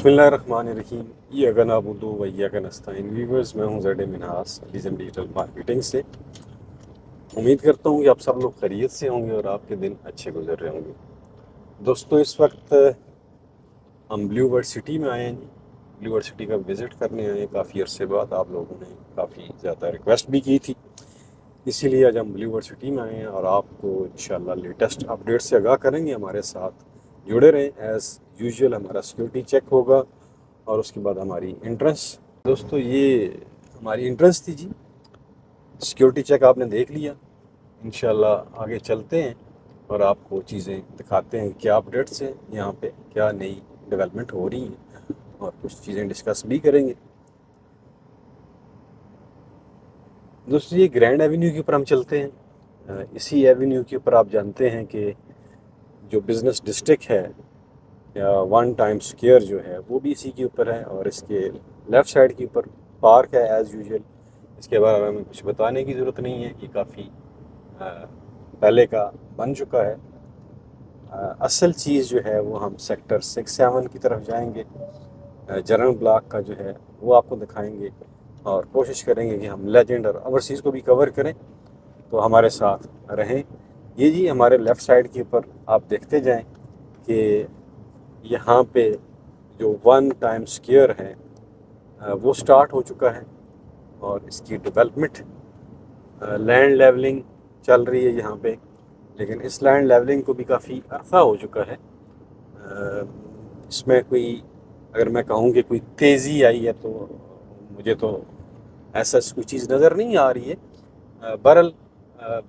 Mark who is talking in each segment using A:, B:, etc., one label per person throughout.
A: बिस्मिल्लाहिर्रहमानिर्रहीम। इय्याका नअबुदु व इय्याका नस्तईन। व्यूअर्स, मैं हूं Z Minhas lesion digital marketing से। उम्मीद करता हूं कि आप सब लोग खैरियत से होंगे और आपके दिन अच्छे गुजर रहे होंगे। दोस्तों, इस वक्त हम ब्लू वर्ल्ड सिटी में आए हैं जी। ब्लू वर्ल्ड सिटी का विज़िट करने आए हैं काफ़ी अरसे बाद। आप लोगों ने काफ़ी ज़्यादा रिक्वेस्ट भी की थी, इसीलिए आज हम ब्लू वर्ल्ड सिटी में आए हैं और आपको इंशाल्लाह लेटेस्ट अपडेट से आगाह करेंगे। हमारे साथ जुड़े रहें। एज़ यूजुअल हमारा सिक्योरिटी चेक होगा और उसके बाद हमारी एंट्रेंस। दोस्तों, ये हमारी एंट्रेंस थी जी। सिक्योरिटी चेक आपने देख लिया। इंशाल्लाह आगे चलते हैं और आपको चीज़ें दिखाते हैं क्या अपडेट्स हैं यहाँ पे, क्या नई डेवलपमेंट हो रही हैं और कुछ चीज़ें डिस्कस भी करेंगे। दोस्तों, ये ग्रैंड एवेन्यू के ऊपर हम चलते हैं। इसी एवेन्यू के ऊपर आप जानते हैं कि जो बिज़नेस डिस्ट्रिक्ट है या वन टाइम स्क्वायर जो है वो भी इसी के ऊपर है और इसके लेफ़्ट साइड के ऊपर पार्क है एज़ यूजुअल। इसके बारे में कुछ बताने की ज़रूरत नहीं है, ये काफ़ी पहले का बन चुका है। असल चीज़ जो है वो हम सेक्टर 6-7 की तरफ जाएंगे। जनरल ब्लॉक का जो है वो आपको दिखाएंगे और कोशिश करेंगे कि हम लेजेंड और ओवरसीज़ को भी कवर करें, तो हमारे साथ रहें। ये जी हमारे लेफ़्ट साइड के ऊपर आप देखते जाएं कि यहाँ पे जो वन टाइम स्क्वायर है वो स्टार्ट हो चुका है और इसकी डेवलपमेंट लैंड लेवलिंग चल रही है यहाँ पे। लेकिन इस लैंड लेवलिंग को भी काफ़ी अरसा हो चुका है। इसमें कोई, अगर मैं कहूँ कि कोई तेज़ी आई है तो मुझे तो ऐसा कोई चीज़ नज़र नहीं आ रही है। बहरहाल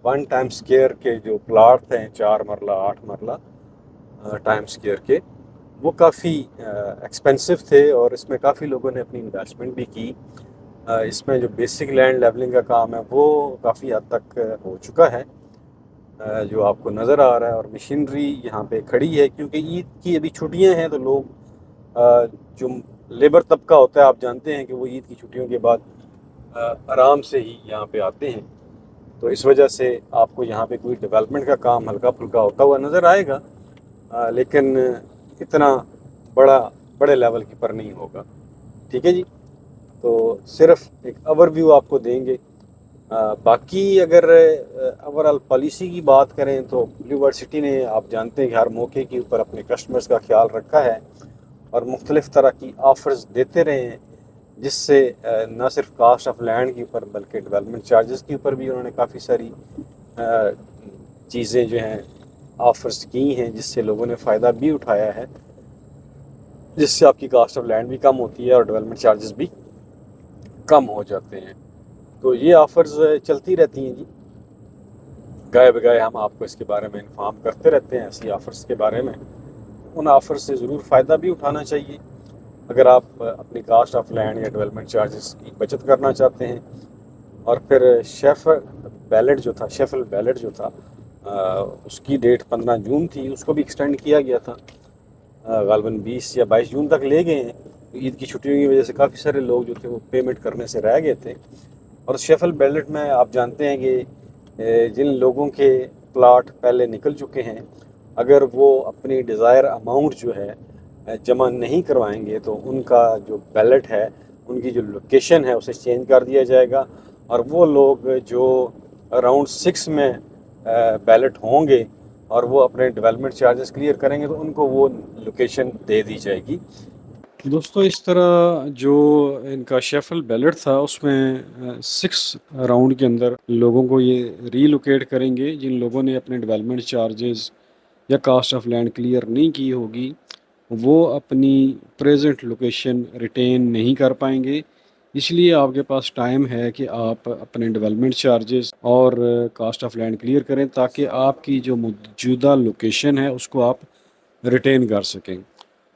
A: वन टाइम स्क्वायर के जो प्लाट हैं 4 मरला 8 मरला टाइम स्क्वायर के, वो काफ़ी एक्सपेंसिव थे और इसमें काफ़ी लोगों ने अपनी इन्वेस्टमेंट भी की। इसमें जो बेसिक लैंड लेवलिंग का काम है वो काफ़ी हद तक हो चुका है, जो आपको नज़र आ रहा है। और मशीनरी यहाँ पे खड़ी है क्योंकि ईद की अभी छुट्टियाँ हैं, तो लोग जो लेबर तबका होता है आप जानते हैं कि वो ईद की छुट्टियों के बाद आराम से ही यहाँ पे आते हैं। तो इस वजह से आपको यहाँ पे कोई डेवलपमेंट का काम हल्का फुल्का होता हुआ नज़र आएगा, लेकिन इतना बड़े लेवल के पर नहीं होगा। ठीक है जी, तो सिर्फ एक ओवरव्यू आपको देंगे। बाकी अगर ओवरऑल पॉलिसी की बात करें तो ब्लू वर्ल्ड सिटी ने, आप जानते हैं कि हर मौके के ऊपर अपने कस्टमर्स का ख्याल रखा है और मुख्तलिफ़ तरह की ऑफ़र्स देते रहे हैं, जिससे न सिर्फ कास्ट ऑफ लैंड के ऊपर बल्कि डेवलपमेंट चार्जेस के ऊपर भी उन्होंने काफ़ी सारी चीज़ें जो हैं ऑफ़र्स की हैं, जिससे लोगों ने फ़ायदा भी उठाया है, जिससे आपकी कास्ट ऑफ लैंड भी कम होती है और डेवलपमेंट चार्जेस भी कम हो जाते हैं। तो ये ऑफ़र्स चलती रहती हैं जी। गाए बगाए हम आपको इसके बारे में इन्फॉर्म करते रहते हैं, ऐसी ऑफ़र्स के बारे में। उन ऑफ़र से ज़रूर फ़ायदा भी उठाना चाहिए अगर आप अपनी कास्ट ऑफ लैंड या डेवलपमेंट चार्जेस की बचत करना चाहते हैं। और फिर शेफल बैलेट जो था उसकी डेट 15 जून थी, उसको भी एक्सटेंड किया गया था। ग़ालिबन 20 या 22 जून तक ले गए हैं। ईद की छुट्टियों की वजह से काफ़ी सारे लोग जो थे वो पेमेंट करने से रह गए थे। और शेफल बैलेट में आप जानते हैं कि जिन लोगों के प्लाट पहले निकल चुके हैं, अगर वो अपनी डिज़ायर अमाउंट जो है जमा नहीं करवाएंगे तो उनका जो बैलेट है, उनकी जो लोकेशन है उसे चेंज कर दिया जाएगा। और वो लोग जो अराउंड 6 में बैलेट होंगे और वो अपने डेवलपमेंट चार्जेस क्लियर करेंगे तो उनको वो लोकेशन दे दी जाएगी। दोस्तों, इस तरह जो इनका शेफल बैलेट था उसमें 6 राउंड के अंदर लोगों को ये रीलोकेट करेंगे। जिन लोगों ने अपने डेवलपमेंट चार्जेस या कास्ट ऑफ लैंड क्लियर नहीं की होगी वो अपनी प्रेजेंट लोकेशन रिटेन नहीं कर पाएंगे। इसलिए आपके पास टाइम है कि आप अपने डेवलपमेंट चार्जेस और कास्ट ऑफ लैंड क्लियर करें, ताकि आपकी जो मौजूदा लोकेशन है उसको आप रिटेन कर सकें।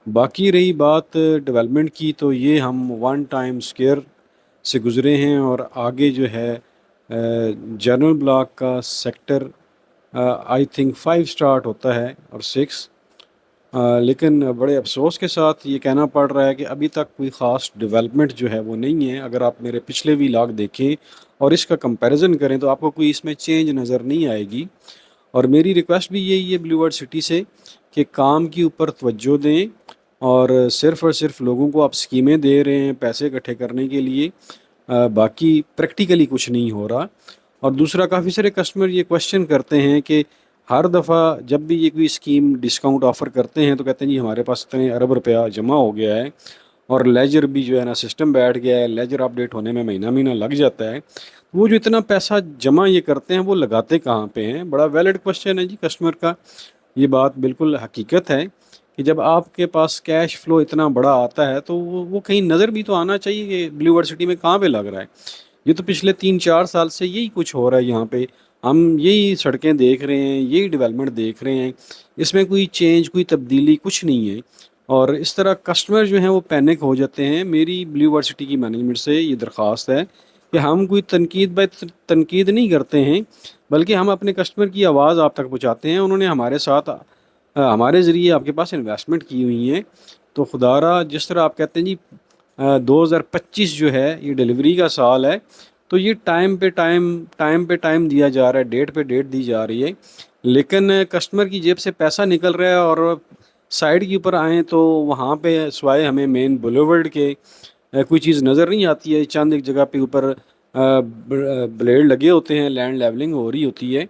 A: बाकी रही बात डेवलपमेंट की, तो ये हम वन टाइम स्क्वायर से गुज़रे हैं और आगे जो है जनरल ब्लॉक का सेक्टर आई थिंक 5 स्टार्ट होता है और 6। लेकिन बड़े अफसोस के साथ ये कहना पड़ रहा है कि अभी तक कोई ख़ास डेवलपमेंट जो है वो नहीं है। अगर आप मेरे पिछले व्लॉग देखें और इसका कंपैरिजन करें तो आपको कोई इसमें चेंज नज़र नहीं आएगी। और मेरी रिक्वेस्ट भी यही है ब्लू वर्ल्ड सिटी से कि काम के ऊपर तवज्जो दें اور صرف لوگوں کو آپ اسکیمیں دے رہے ہیں پیسے اکٹھے کرنے کے لیے، باقی پریکٹیکلی کچھ نہیں ہو رہا۔ اور دوسرا، کافی سارے کسٹمر یہ کوشچن کرتے ہیں کہ ہر دفعہ جب بھی یہ کوئی اسکیم ڈسکاؤنٹ آفر کرتے ہیں تو کہتے ہیں جی ہمارے پاس اتنے ارب روپیہ جمع ہو گیا ہے، اور لیجر بھی جو ہے نا سسٹم بیٹھ گیا ہے، لیجر اپ ڈیٹ ہونے میں مہینہ لگ جاتا ہے۔ وہ جو اتنا پیسہ جمع یہ کرتے ہیں وہ لگاتے کہاں پہ ہیں؟ بڑا ویلڈ کوشچن ہے جی کسٹمر کا۔ یہ بات بالکل حقیقت ہے کہ جب آپ کے پاس کیش فلو اتنا بڑا آتا ہے تو وہ کہیں نظر بھی تو آنا چاہیے کہ بلیو ورلڈ سٹی میں کہاں پہ لگ رہا ہے۔ یہ تو پچھلے 3-4 سال سے یہی کچھ ہو رہا ہے یہاں پہ، ہم یہی سڑکیں دیکھ رہے ہیں، یہی ڈیولپمنٹ دیکھ رہے ہیں، اس میں کوئی چینج، کوئی تبدیلی کچھ نہیں ہے۔ اور اس طرح کسٹمر جو ہیں وہ پینک ہو جاتے ہیں۔ میری بلیو ورلڈ سٹی کی مینجمنٹ سے یہ درخواست ہے کہ ہم کوئی تنقید نہیں کرتے ہیں، بلکہ ہم اپنے کسٹمر کی آواز آپ تک پہنچاتے ہیں۔ انہوں نے ہمارے ساتھ ہمارے ذریعے آپ کے پاس انویسٹمنٹ کی ہوئی ہیں، تو خدا را جس طرح آپ کہتے ہیں جی 2025 جو ہے یہ ڈیلیوری کا سال ہے، تو یہ ٹائم پہ ٹائم دیا جا رہا ہے، ڈیٹ پہ ڈیٹ دی جا رہی ہے، لیکن کسٹمر کی جیب سے پیسہ نکل رہا ہے۔ اور سائڈ کے اوپر آئیں تو وہاں پہ سوائے ہمیں مین بلیورڈ کے کوئی چیز نظر نہیں آتی ہے۔ چند ایک جگہ پہ اوپر بلیڈ لگے ہوتے ہیں، لینڈ لیولنگ ہو رہی ہوتی ہے۔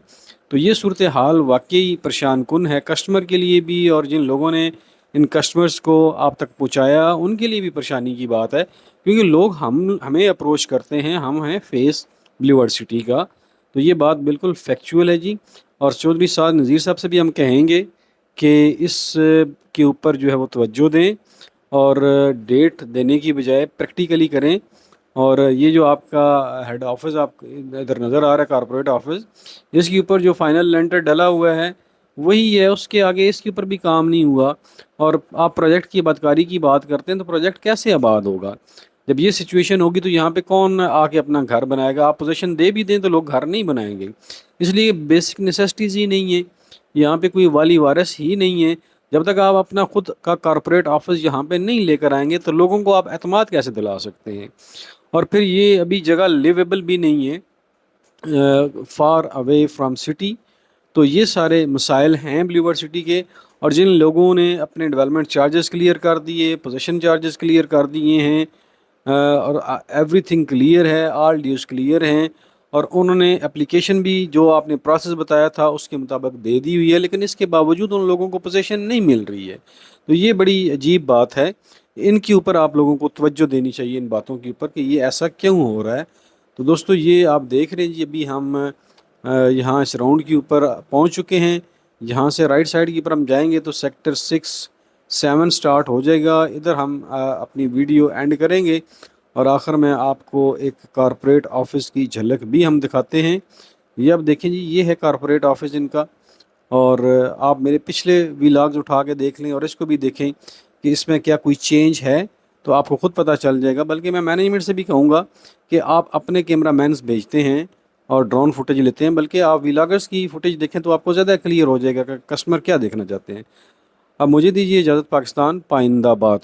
A: تو یہ صورتحال واقعی پریشان کن ہے کسٹمر کے لیے بھی، اور جن لوگوں نے ان کسٹمرز کو آپ تک پہنچایا ان کے لیے بھی پریشانی کی بات ہے، کیونکہ لوگ ہمیں اپروچ کرتے ہیں، ہم ہیں فیس بلیو ورلڈ سٹی کا۔ تو یہ بات بالکل فیکچول ہے جی۔ اور چودھری صاحب نذیر صاحب سے بھی ہم کہیں گے کہ اس کے اوپر جو ہے وہ توجہ دیں، اور ڈیٹ دینے کی بجائے پریکٹیکلی کریں۔ اور یہ جو آپ کا ہیڈ آفس آپ ادھر نظر آ رہا ہے، کارپوریٹ آفس، اس کے اوپر جو فائنل لینٹر ڈلا ہوا ہے وہی ہے، اس کے آگے اس کے اوپر بھی کام نہیں ہوا۔ اور آپ پروجیکٹ کی بدکاری کی بات کرتے ہیں تو پروجیکٹ کیسے آباد ہوگا؟ جب یہ سچویشن ہوگی تو یہاں پہ کون آ کے اپنا گھر بنائے گا؟ آپ پوزیشن دے بھی دیں تو لوگ گھر نہیں بنائیں گے، اس لیے بیسک نیسیسٹیز ہی نہیں ہے۔ یہاں پہ کوئی والی وارث ہی نہیں ہے۔ جب تک آپ اپنا خود کا کارپوریٹ آفس یہاں پہ نہیں لے کر آئیں گے تو لوگوں کو آپ اعتماد کیسے دلا سکتے ہیں؟ اور پھر یہ ابھی جگہ لیویبل بھی نہیں ہے، فار اوے فرام سٹی۔ تو یہ سارے مسائل ہیں بلیو ورلڈ سٹی کے، اور جن لوگوں نے اپنے ڈیولپمنٹ چارجز کلیئر کر دیے، پوزیشن چارجز کلیئر کر دیے ہیں، اور ایوری تھنگ کلیئر ہے، آل ڈیوز کلیئر ہیں، اور انہوں نے اپلیکیشن بھی جو آپ نے پروسیس بتایا تھا اس کے مطابق دے دی ہوئی ہے، لیکن اس کے باوجود ان لوگوں کو پوزیشن نہیں مل رہی ہے۔ تو یہ بڑی عجیب بات ہے، ان کے اوپر آپ لوگوں کو توجہ دینی چاہیے، ان باتوں کے اوپر کہ یہ ایسا کیوں ہو رہا ہے۔ تو دوستو یہ آپ دیکھ رہے ہیں جی، ابھی ہم یہاں اس راؤنڈ کے اوپر پہنچ چکے ہیں۔ یہاں سے رائٹ سائڈ کی اوپر ہم جائیں گے تو سیکٹر 6-7 سٹارٹ ہو جائے گا، ادھر ہم اپنی ویڈیو اینڈ کریں گے، اور آخر میں آپ کو ایک کارپوریٹ آفس کی جھلک بھی ہم دکھاتے ہیں۔ یہ اب دیکھیں جی، یہ ہے کارپوریٹ آفس ان کا، اور آپ میرے پچھلے ویلاگز اٹھا کے دیکھ لیں اور اس کو بھی دیکھیں کہ اس میں کیا کوئی چینج ہے، تو آپ کو خود پتہ چل جائے گا۔ بلکہ میں مینجمنٹ سے بھی کہوں گا کہ آپ اپنے کیمرہ مینز بھیجتے ہیں اور ڈرون فوٹیج لیتے ہیں، بلکہ آپ ویلاگرز کی فوٹیج دیکھیں تو آپ کو زیادہ کلیئر ہو جائے گا کہ کسٹمر کیا دیکھنا چاہتے ہیں۔ اب مجھے دیجیے اجازت، پاکستان پائندہ باد۔